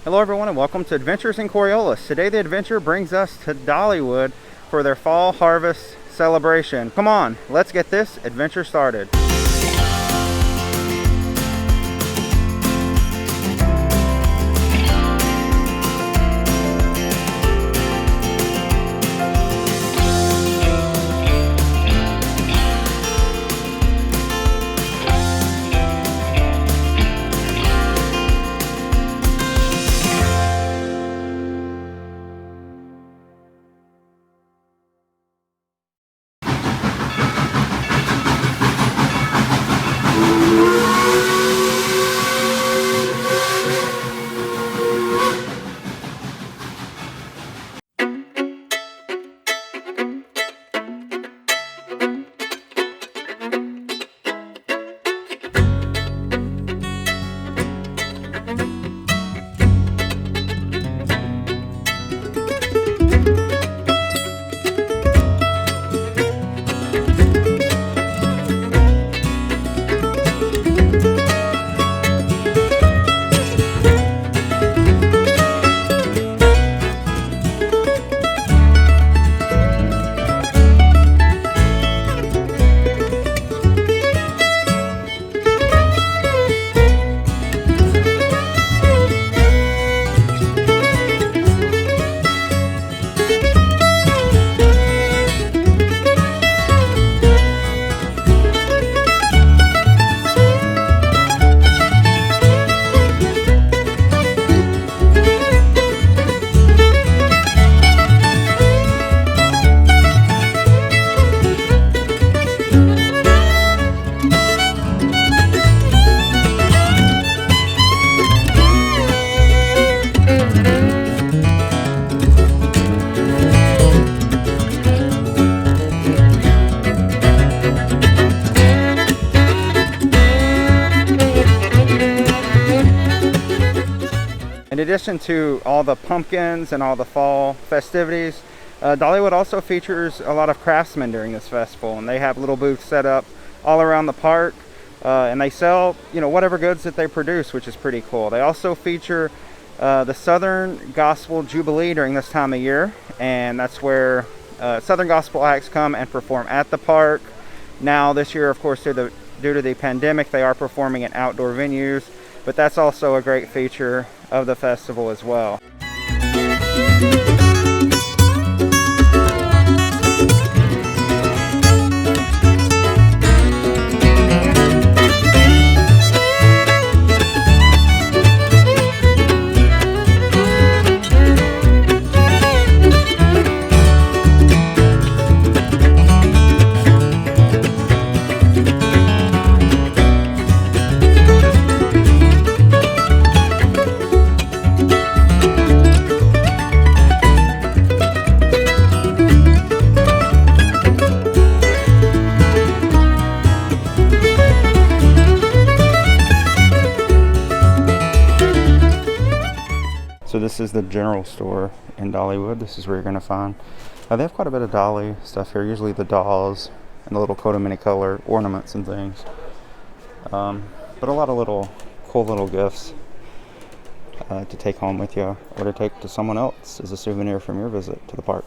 Hello everyone and welcome to Adventures in Coriolis. Today the adventure brings us to Dollywood for their fall harvest celebration. Come on, let's get this adventure started. In addition to all the pumpkins and all the fall festivities, Dollywood also features a lot of craftsmen during this festival, and they have little booths set up all around the park, and they sell, whatever goods that they produce, which is pretty cool. They also feature the Southern Gospel Jubilee during this time of year, and that's where Southern Gospel acts come and perform at the park. Now this year, of course, due to the pandemic, they are performing in outdoor venues, but that's also a great feature of the festival as well. So this is the general store in Dollywood. This is where you're going to find, they have quite a bit of dolly stuff here, usually the dolls and the little coat of many color ornaments and things. But a lot of little cool little gifts to take home with you or to take to someone else as a souvenir from your visit to the park.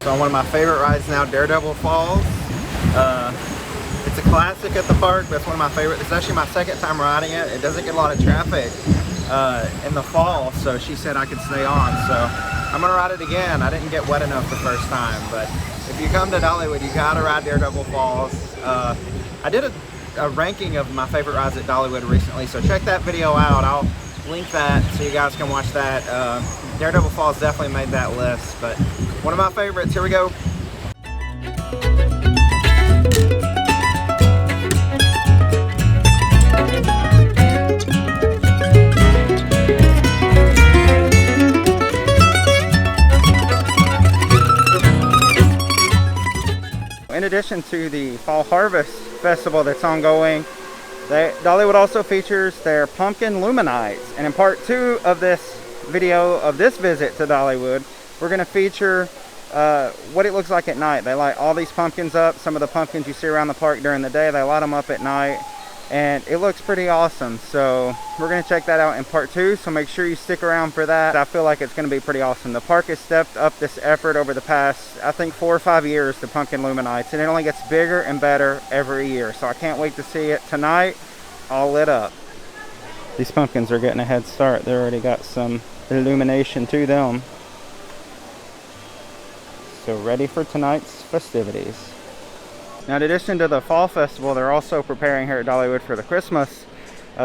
So on one of my favorite rides now, Daredevil Falls. It's a classic at the park, but it's one of my favorites. It's actually my second time riding it. It doesn't get a lot of traffic in the fall, so she said I could stay on. So I'm gonna ride it again. I didn't get wet enough the first time, but if you come to Dollywood, you gotta ride Daredevil Falls. I did a ranking of my favorite rides at Dollywood recently, so check that video out. I'll link that so you guys can watch that. Daredevil Falls definitely made that list, but one of my favorites. Here we go. In addition to the Fall Harvest Festival that's ongoing, Dollywood also features their pumpkin Luminites. And in part 2 of this video of this visit to Dollywood, we're going to feature what it looks like at night. They light all these pumpkins up. Some of the pumpkins you see around the park during the day, they light them up at night. And it looks pretty awesome. So we're going to check that out in part 2. So make sure you stick around for that. I feel like it's going to be pretty awesome. The park has stepped up this effort over the past, I think, 4 or 5 years, the pumpkin Luminites. And it only gets bigger and better every year. So I can't wait to see it tonight, all lit up. These pumpkins are getting a head start. They already got some illumination to them. So ready for tonight's festivities. Now, in addition to the Fall Festival, they're also preparing here at Dollywood for the Christmas,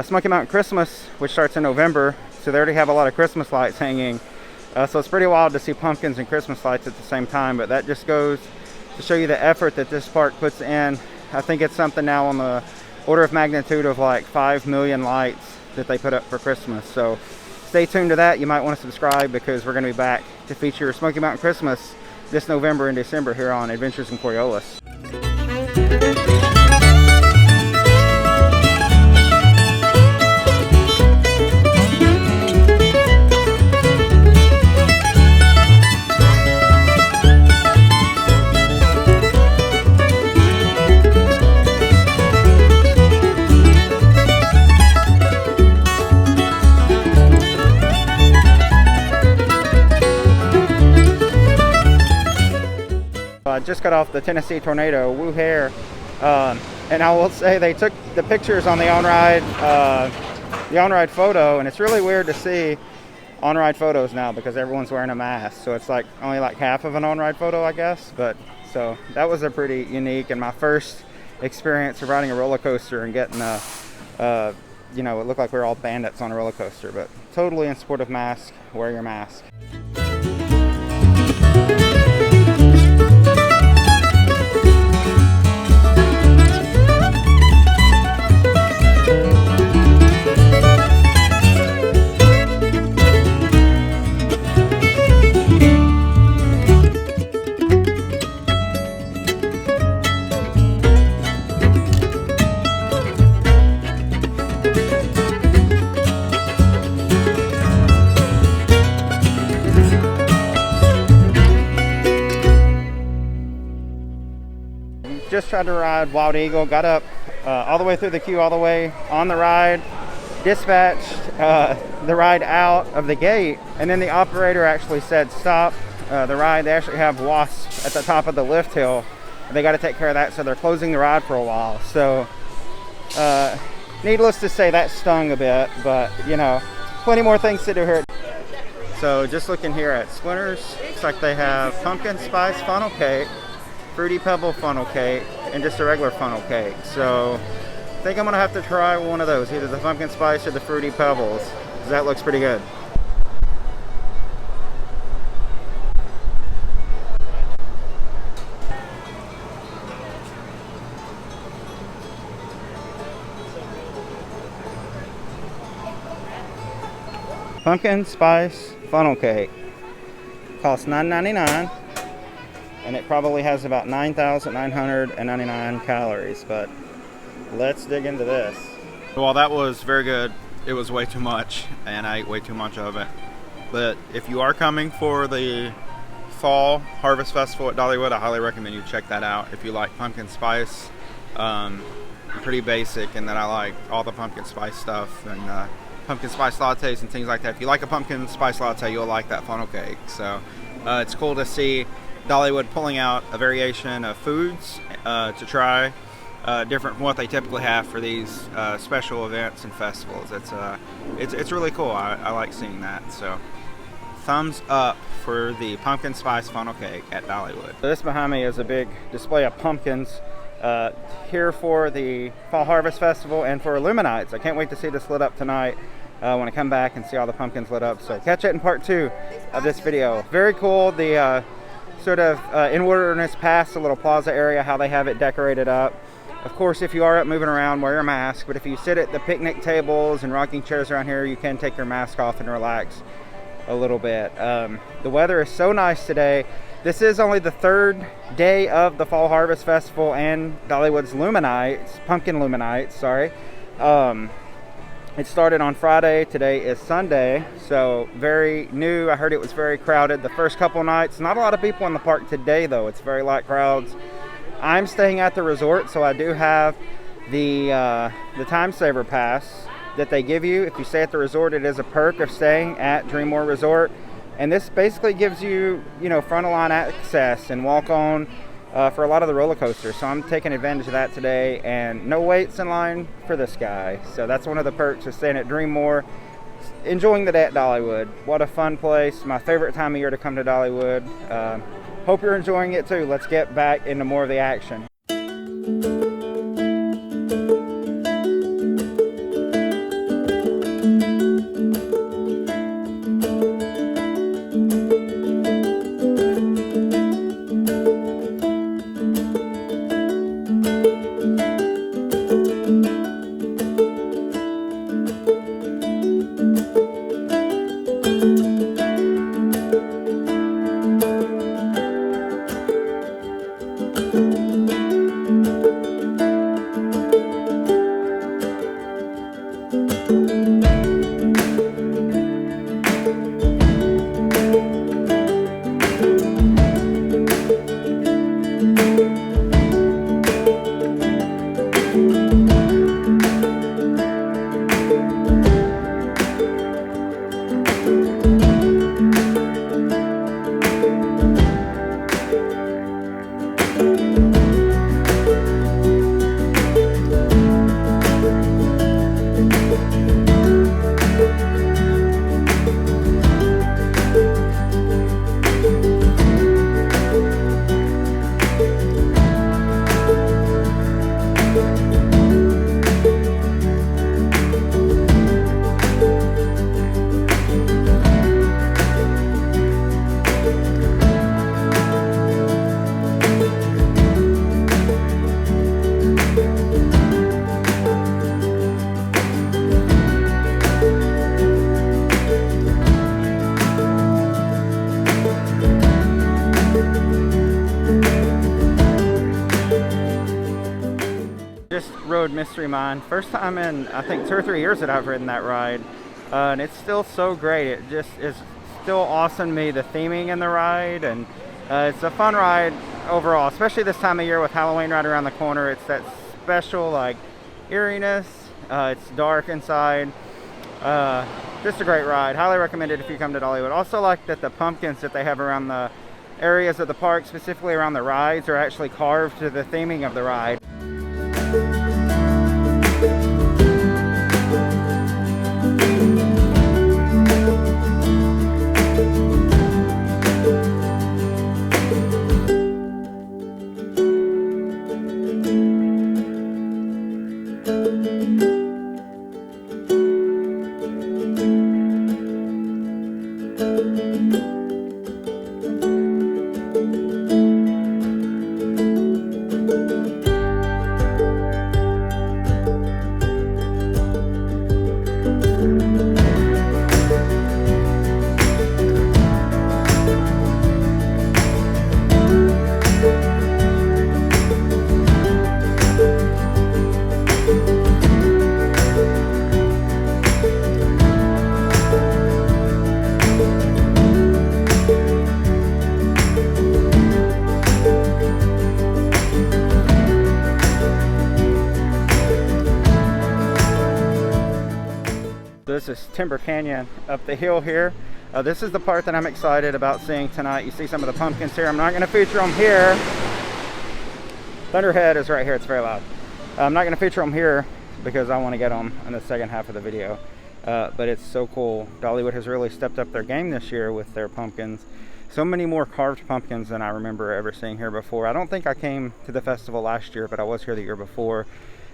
Smoky Mountain Christmas, which starts in November. So they already have a lot of Christmas lights hanging. So it's pretty wild to see pumpkins and Christmas lights at the same time, but that just goes to show you the effort that this park puts in. I think it's something now on the order of magnitude of like 5 million lights that they put up for Christmas. So stay tuned to that. You might want to subscribe because we're going to be back to feature Smoky Mountain Christmas this November and December here on Adventures in Coriolis. I just got off the Tennessee tornado, woo hair, and I will say they took the pictures on the on-ride photo, and it's really weird to see on-ride photos now because everyone's wearing a mask, so it's like only like half of an on-ride photo, I guess. But so that was a pretty unique and my first experience of riding a roller coaster and getting you know, it looked like we were all bandits on a roller coaster, but totally in support of mask. Wear your mask. Just tried to ride Wild Eagle, got up all the way through the queue, all the way on the ride, dispatched the ride out of the gate, and then the operator actually said stop the ride. They actually have wasps at the top of the lift hill. They got to take care of that, so they're closing the ride for a while. So needless to say, that stung a bit, but you know, plenty more things to do here. So just looking here at Splinters, looks like they have pumpkin spice funnel cake, fruity pebble funnel cake, and just a regular funnel cake. So I think I'm gonna have to try one of those, either the pumpkin spice or the fruity pebbles, because that looks pretty good. Pumpkin spice funnel cake costs $9.99. And it probably has about 9,999 calories, but let's dig into this. Well, that was very good. It was way too much, and I ate way too much of it. But if you are coming for the Fall Harvest Festival at Dollywood, I highly recommend you check that out. If you like pumpkin spice, I'm pretty basic in that I like all the pumpkin spice stuff and pumpkin spice lattes and things like that. If you like a pumpkin spice latte, you'll like that funnel cake. So it's cool to see Dollywood pulling out a variation of foods to try, different from what they typically have for these special events and festivals. It's really cool. I like seeing that. So thumbs up for the pumpkin spice funnel cake at Dollywood. So this behind me is a big display of pumpkins here for the Fall Harvest Festival and for Illuminite. I can't wait to see this lit up tonight. when I come back and see all the pumpkins lit up. So catch it in part 2 of this video. Very cool. The sort of in Wilderness Pass, the little plaza area, how they have it decorated up. Of course, if you are up moving around, wear your mask. But if you sit at the picnic tables and rocking chairs around here, you can take your mask off and relax a little bit. The weather is so nice today. This is only the 3rd day of the Fall Harvest Festival and Dollywood's Luminites, Pumpkin Luminites, sorry. It started on Friday. Today is Sunday, so very new. I heard it was very crowded the first couple nights. Not a lot of people in the park today, though. It's very light crowds. I'm staying at the resort, so I do have the time saver pass that they give you if you stay at the resort. It is a perk of staying at Dreamore Resort, and this basically gives you, front of line access and walk on for a lot of the roller coasters. So I'm taking advantage of that today, and no waits in line for this guy. So that's one of the perks of staying at Dreamore. Enjoying the day at Dollywood. What a fun place. My favorite time of year to come to Dollywood. Hope you're enjoying it too. Let's get back into more of the action. Rode Mystery Mine. First time in, I think, 2 or 3 years that I've ridden that ride. And it's still so great. It just is still awesome to me, the theming in the ride. And it's a fun ride overall, especially this time of year with Halloween right around the corner. It's that special, like, eeriness. It's dark inside. Just a great ride. Highly recommend it if you come to Dollywood. Also like that the pumpkins that they have around the areas of the park, specifically around the rides, are actually carved to the theming of the ride. This is Timber Canyon up the hill here. This is the part that I'm excited about seeing tonight. You see some of the pumpkins here. I'm not going to feature them here. Thunderhead is right here. It's very loud. I'm not going to feature them here because I want to get them in the second half of the video. But it's so cool. Dollywood has really stepped up their game this year with their pumpkins. So many more carved pumpkins than I remember ever seeing here before. I don't think I came to the festival last year, but I was here the year before.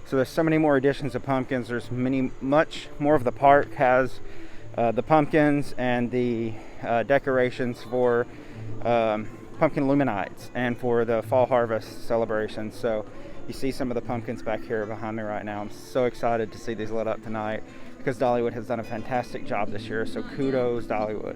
So there's so many more additions of pumpkins. There's much more of the park has the pumpkins and the decorations for pumpkin Luminites and for the fall harvest celebration. So you see some of the pumpkins back here behind me right now. I'm so excited to see these lit up tonight because Dollywood has done a fantastic job this year. So kudos, Dollywood.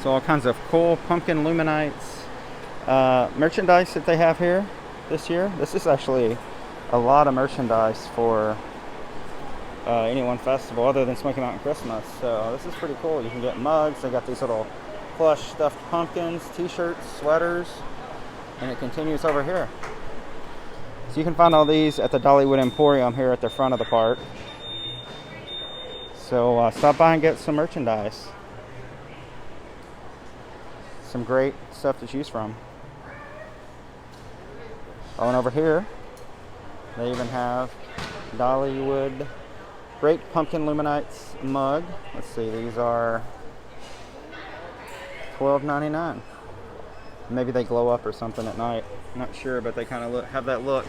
So all kinds of cool pumpkin Luminites merchandise that they have here this year. This is actually a lot of merchandise for any one festival other than Smoky Mountain Christmas. So this is pretty cool. You can get mugs. They got these little plush stuffed pumpkins, t-shirts, sweaters, and it continues over here. So you can find all these at the Dollywood Emporium here at the front of the park. So stop by and get some merchandise. Some great stuff to choose from. Oh, and over here they even have Dollywood Great Pumpkin Luminites mug. Let's see, these are $12.99. Maybe they glow up or something at night. I'm not sure, but they kind of have that look.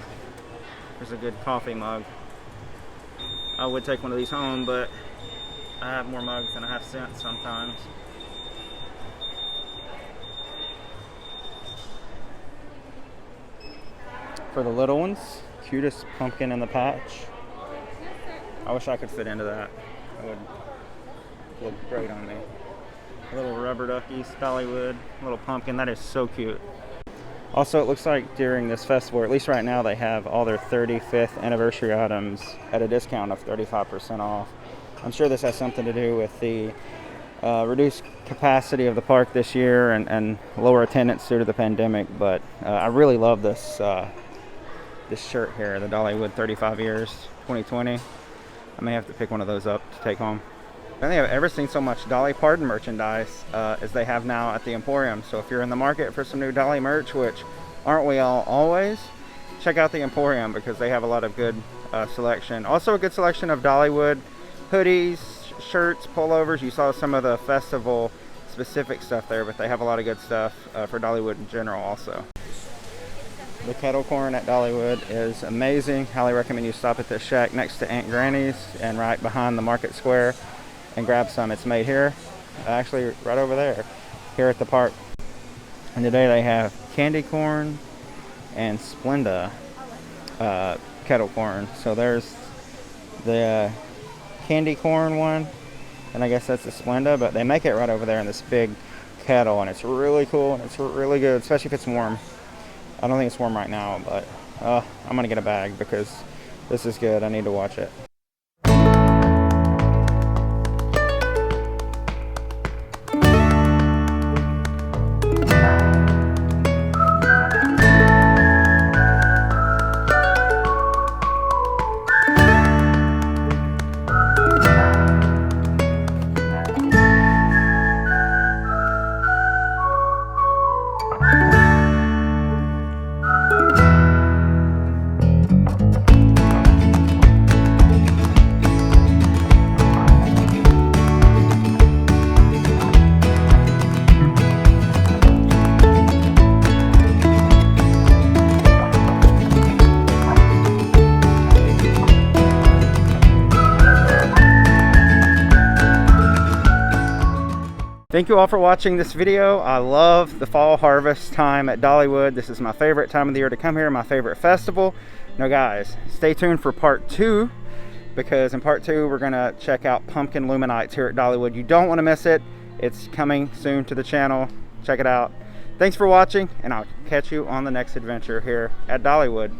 There's a good coffee mug. I would take one of these home, but I have more mugs than I have cents sometimes. For the little ones, cutest pumpkin in the patch. I wish I could fit into that. It would look great on me. Little rubber duckies, Dollywood, little pumpkin. That is so cute. Also, it looks like during this festival, or at least right now, they have all their 35th anniversary items at a discount of 35% off. I'm sure this has something to do with the reduced capacity of the park this year and lower attendance due to the pandemic. But I really love this this shirt here, the Dollywood 35 years 2020. I may have to pick one of those up to take home. I don't think I've ever seen so much Dolly Parton merchandise as they have now at the Emporium. So if you're in the market for some new Dolly merch, which aren't we all always, check out the Emporium because they have a lot of good selection. Also a good selection of Dollywood hoodies, shirts, pullovers. You saw some of the festival specific stuff there, but they have a lot of good stuff for Dollywood in general also. The Kettle Corn at Dollywood is amazing. Highly recommend you stop at this shack next to Aunt Granny's and right behind the Market Square and grab some. It's made here, actually right over there, here at the park. And today they have candy corn and Splenda kettle corn. So there's the candy corn one, and I guess that's the Splenda, but they make it right over there in this big kettle, and it's really cool and it's really good, especially if it's warm. I don't think it's warm right now, but I'm gonna get a bag because this is good. I need to watch it. Thank you all for watching this video. I love the fall harvest time at Dollywood. This is my favorite time of the year to come here, my favorite festival. Now guys, stay tuned for part 2, because in part 2 we're gonna check out pumpkin Luminites here at Dollywood. You don't want to miss it. It's coming soon to the channel. Check it out. Thanks for watching, and I'll catch you on the next adventure here at Dollywood.